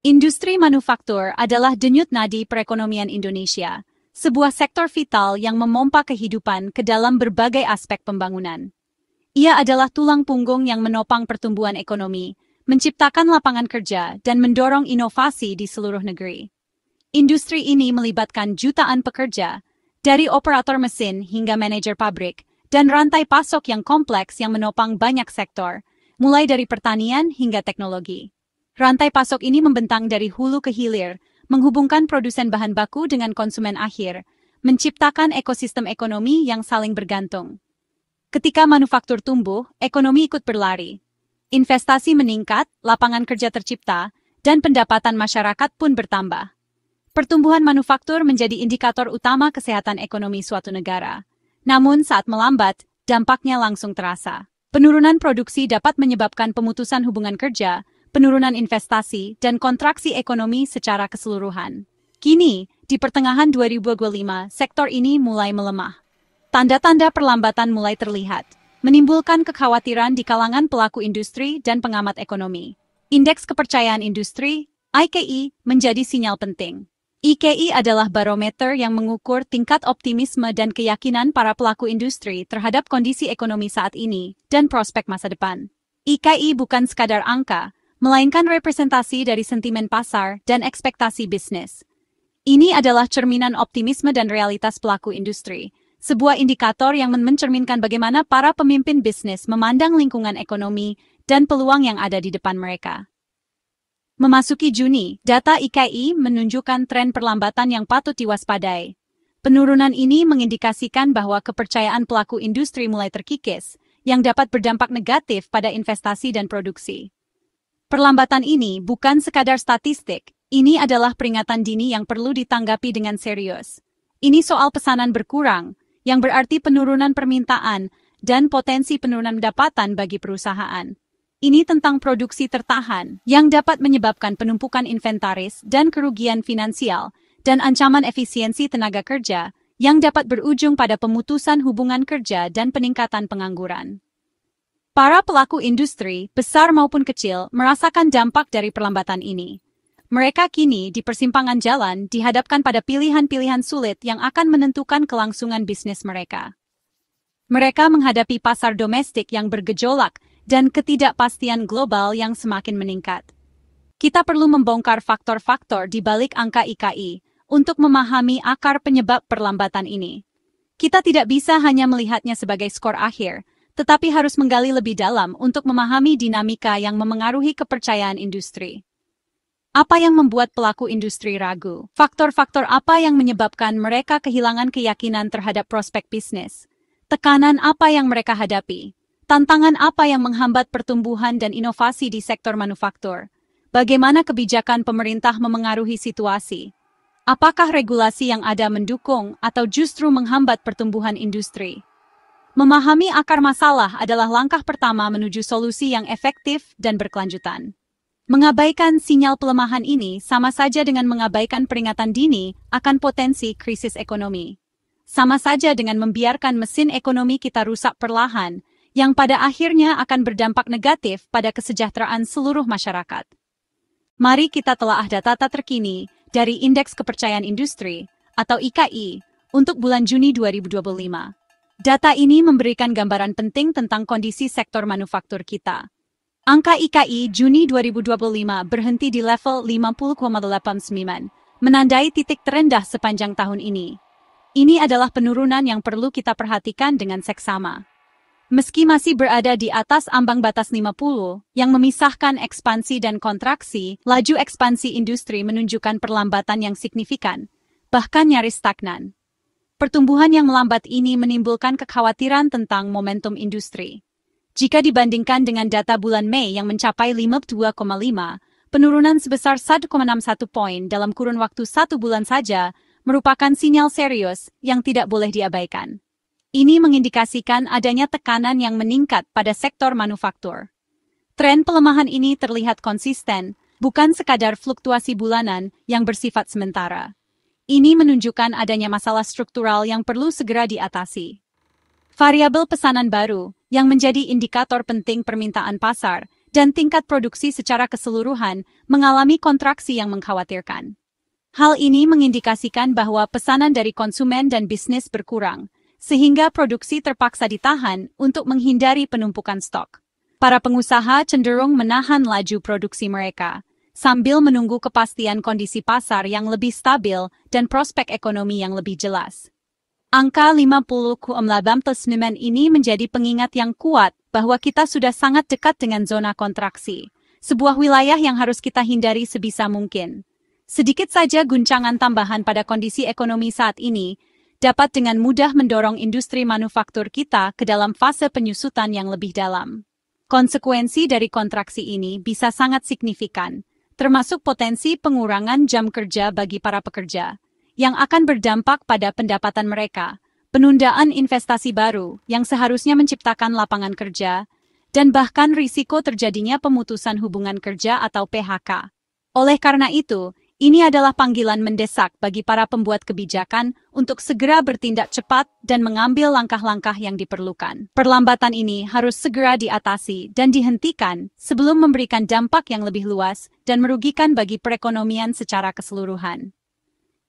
Industri manufaktur adalah denyut nadi perekonomian Indonesia, sebuah sektor vital yang memompa kehidupan ke dalam berbagai aspek pembangunan. Ia adalah tulang punggung yang menopang pertumbuhan ekonomi, menciptakan lapangan kerja, dan mendorong inovasi di seluruh negeri. Industri ini melibatkan jutaan pekerja, dari operator mesin hingga manajer pabrik, dan rantai pasok yang kompleks yang menopang banyak sektor, mulai dari pertanian hingga teknologi. Rantai pasok ini membentang dari hulu ke hilir, menghubungkan produsen bahan baku dengan konsumen akhir, menciptakan ekosistem ekonomi yang saling bergantung. Ketika manufaktur tumbuh, ekonomi ikut berlari. Investasi meningkat, lapangan kerja tercipta, dan pendapatan masyarakat pun bertambah. Pertumbuhan manufaktur menjadi indikator utama kesehatan ekonomi suatu negara. Namun saat melambat, dampaknya langsung terasa. Penurunan produksi dapat menyebabkan pemutusan hubungan kerja, penurunan investasi, dan kontraksi ekonomi secara keseluruhan. Kini, di pertengahan 2025, sektor ini mulai melemah. Tanda-tanda perlambatan mulai terlihat, menimbulkan kekhawatiran di kalangan pelaku industri dan pengamat ekonomi. Indeks kepercayaan industri, IKI, menjadi sinyal penting. IKI adalah barometer yang mengukur tingkat optimisme dan keyakinan para pelaku industri terhadap kondisi ekonomi saat ini dan prospek masa depan. IKI bukan sekadar angka, melainkan representasi dari sentimen pasar dan ekspektasi bisnis. Ini adalah cerminan optimisme dan realitas pelaku industri, sebuah indikator yang mencerminkan bagaimana para pemimpin bisnis memandang lingkungan ekonomi dan peluang yang ada di depan mereka. Memasuki Juni, data IKI menunjukkan tren perlambatan yang patut diwaspadai. Penurunan ini mengindikasikan bahwa kepercayaan pelaku industri mulai terkikis, yang dapat berdampak negatif pada investasi dan produksi. Perlambatan ini bukan sekadar statistik, ini adalah peringatan dini yang perlu ditanggapi dengan serius. Ini soal pesanan berkurang, yang berarti penurunan permintaan dan potensi penurunan pendapatan bagi perusahaan. Ini tentang produksi tertahan, yang dapat menyebabkan penumpukan inventaris dan kerugian finansial, dan ancaman efisiensi tenaga kerja, yang dapat berujung pada pemutusan hubungan kerja dan peningkatan pengangguran. Para pelaku industri, besar maupun kecil, merasakan dampak dari perlambatan ini. Mereka kini di persimpangan jalan dihadapkan pada pilihan-pilihan sulit yang akan menentukan kelangsungan bisnis mereka. Mereka menghadapi pasar domestik yang bergejolak dan ketidakpastian global yang semakin meningkat. Kita perlu membongkar faktor-faktor di balik angka IKI untuk memahami akar penyebab perlambatan ini. Kita tidak bisa hanya melihatnya sebagai skor akhir, tetapi harus menggali lebih dalam untuk memahami dinamika yang memengaruhi kepercayaan industri. Apa yang membuat pelaku industri ragu? Faktor-faktor apa yang menyebabkan mereka kehilangan keyakinan terhadap prospek bisnis? Tekanan apa yang mereka hadapi? Tantangan apa yang menghambat pertumbuhan dan inovasi di sektor manufaktur? Bagaimana kebijakan pemerintah memengaruhi situasi? Apakah regulasi yang ada mendukung atau justru menghambat pertumbuhan industri? Memahami akar masalah adalah langkah pertama menuju solusi yang efektif dan berkelanjutan. Mengabaikan sinyal pelemahan ini sama saja dengan mengabaikan peringatan dini akan potensi krisis ekonomi. Sama saja dengan membiarkan mesin ekonomi kita rusak perlahan, yang pada akhirnya akan berdampak negatif pada kesejahteraan seluruh masyarakat. Mari kita telaah data terkini dari Indeks Kepercayaan Industri atau IKI untuk bulan Juni 2025. Data ini memberikan gambaran penting tentang kondisi sektor manufaktur kita. Angka IKI Juni 2025 berhenti di level 50,89, menandai titik terendah sepanjang tahun ini. Ini adalah penurunan yang perlu kita perhatikan dengan seksama. Meski masih berada di atas ambang batas 50, yang memisahkan ekspansi dan kontraksi, laju ekspansi industri menunjukkan perlambatan yang signifikan, bahkan nyaris stagnan. Pertumbuhan yang melambat ini menimbulkan kekhawatiran tentang momentum industri. Jika dibandingkan dengan data bulan Mei yang mencapai 52,5, penurunan sebesar 1,61 poin dalam kurun waktu 1 bulan saja merupakan sinyal serius yang tidak boleh diabaikan. Ini mengindikasikan adanya tekanan yang meningkat pada sektor manufaktur. Tren pelemahan ini terlihat konsisten, bukan sekadar fluktuasi bulanan yang bersifat sementara. Ini menunjukkan adanya masalah struktural yang perlu segera diatasi. Variabel pesanan baru, yang menjadi indikator penting permintaan pasar, dan tingkat produksi secara keseluruhan mengalami kontraksi yang mengkhawatirkan. Hal ini mengindikasikan bahwa pesanan dari konsumen dan bisnis berkurang, sehingga produksi terpaksa ditahan untuk menghindari penumpukan stok. Para pengusaha cenderung menahan laju produksi mereka, sambil menunggu kepastian kondisi pasar yang lebih stabil dan prospek ekonomi yang lebih jelas. Angka 50,18 ini menjadi pengingat yang kuat bahwa kita sudah sangat dekat dengan zona kontraksi, sebuah wilayah yang harus kita hindari sebisa mungkin. Sedikit saja guncangan tambahan pada kondisi ekonomi saat ini dapat dengan mudah mendorong industri manufaktur kita ke dalam fase penyusutan yang lebih dalam. Konsekuensi dari kontraksi ini bisa sangat signifikan, termasuk potensi pengurangan jam kerja bagi para pekerja, yang akan berdampak pada pendapatan mereka, penundaan investasi baru yang seharusnya menciptakan lapangan kerja, dan bahkan risiko terjadinya pemutusan hubungan kerja atau PHK. Oleh karena itu, ini adalah panggilan mendesak bagi para pembuat kebijakan untuk segera bertindak cepat dan mengambil langkah-langkah yang diperlukan. Perlambatan ini harus segera diatasi dan dihentikan sebelum memberikan dampak yang lebih luas dan merugikan bagi perekonomian secara keseluruhan.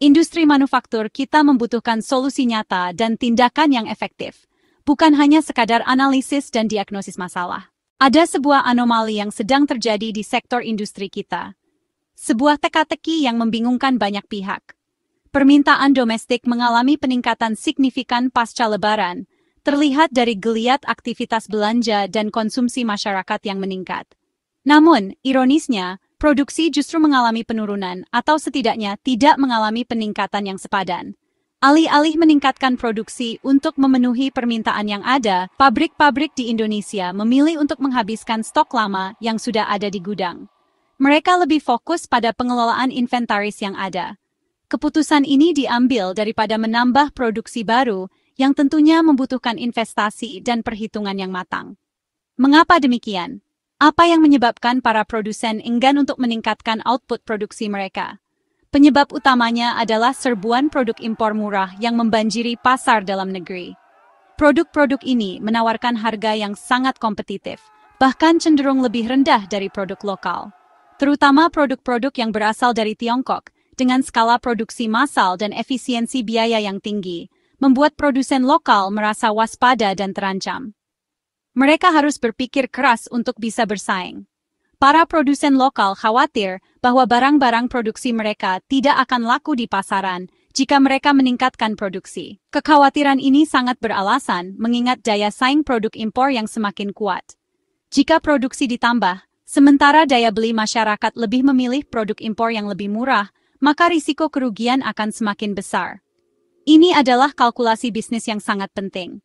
Industri manufaktur kita membutuhkan solusi nyata dan tindakan yang efektif, bukan hanya sekadar analisis dan diagnosis masalah. Ada sebuah anomali yang sedang terjadi di sektor industri kita. Sebuah teka-teki yang membingungkan banyak pihak. Permintaan domestik mengalami peningkatan signifikan pasca Lebaran, terlihat dari geliat aktivitas belanja dan konsumsi masyarakat yang meningkat. Namun, ironisnya, produksi justru mengalami penurunan atau setidaknya tidak mengalami peningkatan yang sepadan. Alih-alih meningkatkan produksi untuk memenuhi permintaan yang ada, pabrik-pabrik di Indonesia memilih untuk menghabiskan stok lama yang sudah ada di gudang. Mereka lebih fokus pada pengelolaan inventaris yang ada. Keputusan ini diambil daripada menambah produksi baru yang tentunya membutuhkan investasi dan perhitungan yang matang. Mengapa demikian? Apa yang menyebabkan para produsen enggan untuk meningkatkan output produksi mereka? Penyebab utamanya adalah serbuan produk impor murah yang membanjiri pasar dalam negeri. Produk-produk ini menawarkan harga yang sangat kompetitif, bahkan cenderung lebih rendah dari produk lokal. Terutama produk-produk yang berasal dari Tiongkok, dengan skala produksi massal dan efisiensi biaya yang tinggi, membuat produsen lokal merasa waspada dan terancam. Mereka harus berpikir keras untuk bisa bersaing. Para produsen lokal khawatir bahwa barang-barang produksi mereka tidak akan laku di pasaran jika mereka meningkatkan produksi. Kekhawatiran ini sangat beralasan mengingat daya saing produk impor yang semakin kuat. Jika produksi ditambah, sementara daya beli masyarakat lebih memilih produk impor yang lebih murah, maka risiko kerugian akan semakin besar. Ini adalah kalkulasi bisnis yang sangat penting.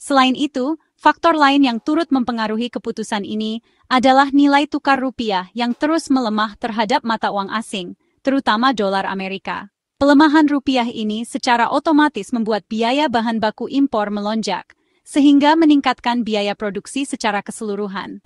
Selain itu, faktor lain yang turut mempengaruhi keputusan ini adalah nilai tukar rupiah yang terus melemah terhadap mata uang asing, terutama dolar Amerika. Pelemahan rupiah ini secara otomatis membuat biaya bahan baku impor melonjak, sehingga meningkatkan biaya produksi secara keseluruhan.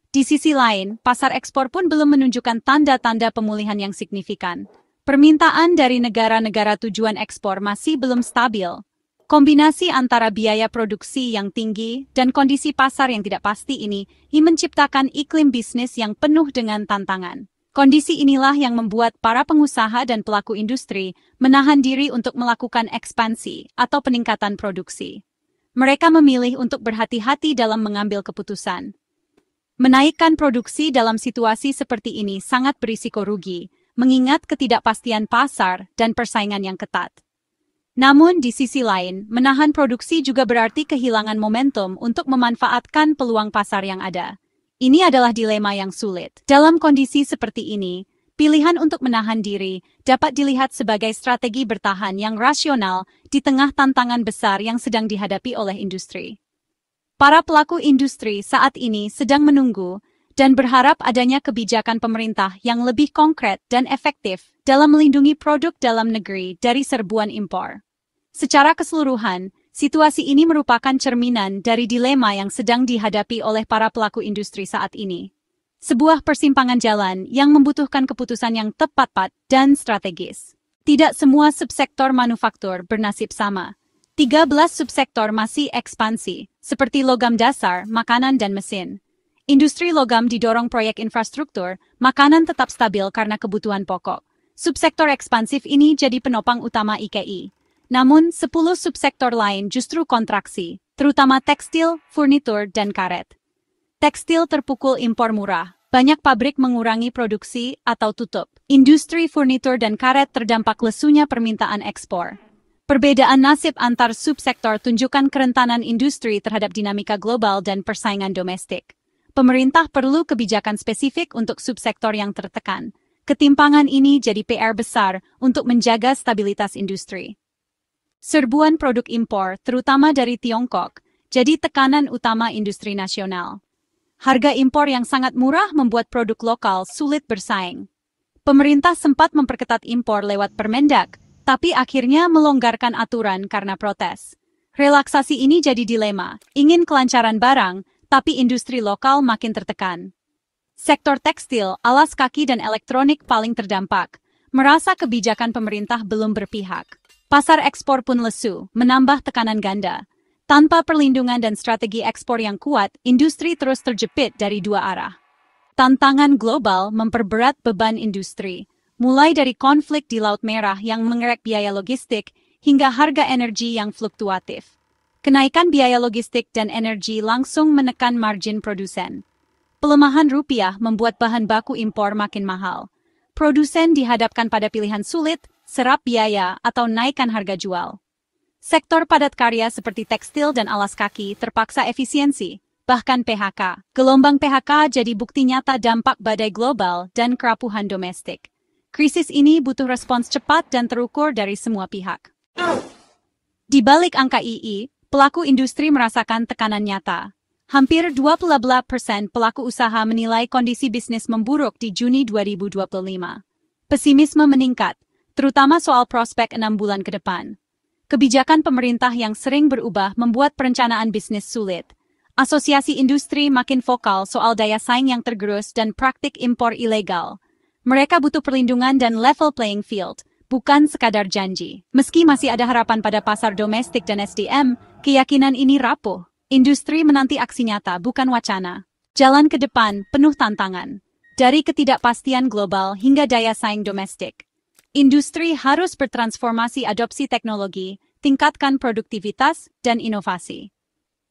Di sisi lain, pasar ekspor pun belum menunjukkan tanda-tanda pemulihan yang signifikan. Permintaan dari negara-negara tujuan ekspor masih belum stabil. Kombinasi antara biaya produksi yang tinggi dan kondisi pasar yang tidak pasti ini menciptakan iklim bisnis yang penuh dengan tantangan. Kondisi inilah yang membuat para pengusaha dan pelaku industri menahan diri untuk melakukan ekspansi atau peningkatan produksi. Mereka memilih untuk berhati-hati dalam mengambil keputusan. Menaikkan produksi dalam situasi seperti ini sangat berisiko rugi, mengingat ketidakpastian pasar dan persaingan yang ketat. Namun di sisi lain, menahan produksi juga berarti kehilangan momentum untuk memanfaatkan peluang pasar yang ada. Ini adalah dilema yang sulit. Dalam kondisi seperti ini, pilihan untuk menahan diri dapat dilihat sebagai strategi bertahan yang rasional di tengah tantangan besar yang sedang dihadapi oleh industri. Para pelaku industri saat ini sedang menunggu dan berharap adanya kebijakan pemerintah yang lebih konkret dan efektif dalam melindungi produk dalam negeri dari serbuan impor. Secara keseluruhan, situasi ini merupakan cerminan dari dilema yang sedang dihadapi oleh para pelaku industri saat ini. Sebuah persimpangan jalan yang membutuhkan keputusan yang tepat dan strategis. Tidak semua subsektor manufaktur bernasib sama. 13 subsektor masih ekspansi, seperti logam dasar, makanan, dan mesin. Industri logam didorong proyek infrastruktur, makanan tetap stabil karena kebutuhan pokok. Subsektor ekspansif ini jadi penopang utama IKI. Namun, 10 subsektor lain justru kontraksi, terutama tekstil, furnitur, dan karet. Tekstil terpukul impor murah, banyak pabrik mengurangi produksi atau tutup. Industri furnitur dan karet terdampak lesunya permintaan ekspor. Perbedaan nasib antar subsektor tunjukkan kerentanan industri terhadap dinamika global dan persaingan domestik. Pemerintah perlu kebijakan spesifik untuk subsektor yang tertekan. Ketimpangan ini jadi PR besar untuk menjaga stabilitas industri. Serbuan produk impor, terutama dari Tiongkok, jadi tekanan utama industri nasional. Harga impor yang sangat murah membuat produk lokal sulit bersaing. Pemerintah sempat memperketat impor lewat Permendak, tapi akhirnya melonggarkan aturan karena protes. Relaksasi ini jadi dilema, ingin kelancaran barang, tapi industri lokal makin tertekan. Sektor tekstil, alas kaki dan elektronik paling terdampak, merasa kebijakan pemerintah belum berpihak. Pasar ekspor pun lesu, menambah tekanan ganda. Tanpa perlindungan dan strategi ekspor yang kuat, industri terus terjepit dari dua arah. Tantangan global memperberat beban industri, mulai dari konflik di Laut Merah yang mengerek biaya logistik hingga harga energi yang fluktuatif. Kenaikan biaya logistik dan energi langsung menekan margin produsen. Pelemahan rupiah membuat bahan baku impor makin mahal. Produsen dihadapkan pada pilihan sulit, serap biaya, atau naikkan harga jual. Sektor padat karya seperti tekstil dan alas kaki terpaksa efisiensi, bahkan PHK. Gelombang PHK jadi bukti nyata dampak badai global dan kerapuhan domestik. Krisis ini butuh respons cepat dan terukur dari semua pihak. Di balik angka II, pelaku industri merasakan tekanan nyata. Hampir 28% pelaku usaha menilai kondisi bisnis memburuk di Juni 2025. Pesimisme meningkat, terutama soal prospek 6 bulan ke depan. Kebijakan pemerintah yang sering berubah membuat perencanaan bisnis sulit. Asosiasi industri makin vokal soal daya saing yang tergerus dan praktik impor ilegal. Mereka butuh perlindungan dan level playing field, bukan sekadar janji. Meski masih ada harapan pada pasar domestik dan SDM, keyakinan ini rapuh. Industri menanti aksi nyata, bukan wacana. Jalan ke depan penuh tantangan. Dari ketidakpastian global hingga daya saing domestik. Industri harus bertransformasi adopsi teknologi, tingkatkan produktivitas, dan inovasi.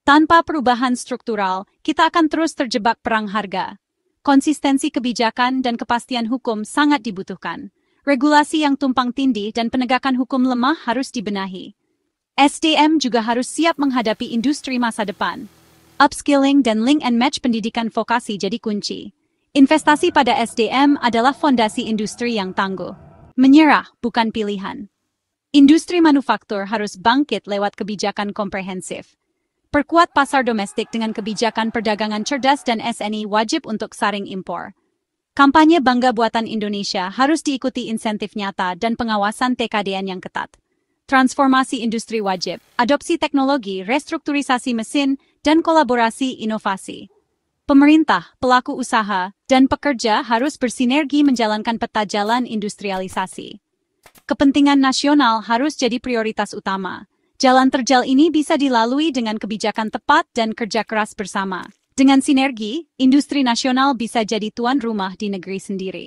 Tanpa perubahan struktural, kita akan terus terjebak perang harga. Konsistensi kebijakan dan kepastian hukum sangat dibutuhkan. Regulasi yang tumpang tindih dan penegakan hukum lemah harus dibenahi. SDM juga harus siap menghadapi industri masa depan. Upskilling dan link and match pendidikan vokasi jadi kunci. Investasi pada SDM adalah fondasi industri yang tangguh. Menyerah bukan pilihan. Industri manufaktur harus bangkit lewat kebijakan komprehensif. Perkuat pasar domestik dengan kebijakan perdagangan cerdas dan SNI wajib untuk saring impor. Kampanye Bangga Buatan Indonesia harus diikuti insentif nyata dan pengawasan TKDN yang ketat. Transformasi industri wajib, adopsi teknologi, restrukturisasi mesin, dan kolaborasi inovasi. Pemerintah, pelaku usaha, dan pekerja harus bersinergi menjalankan peta jalan industrialisasi. Kepentingan nasional harus jadi prioritas utama. Jalan terjal ini bisa dilalui dengan kebijakan tepat dan kerja keras bersama. Dengan sinergi, industri nasional bisa jadi tuan rumah di negeri sendiri.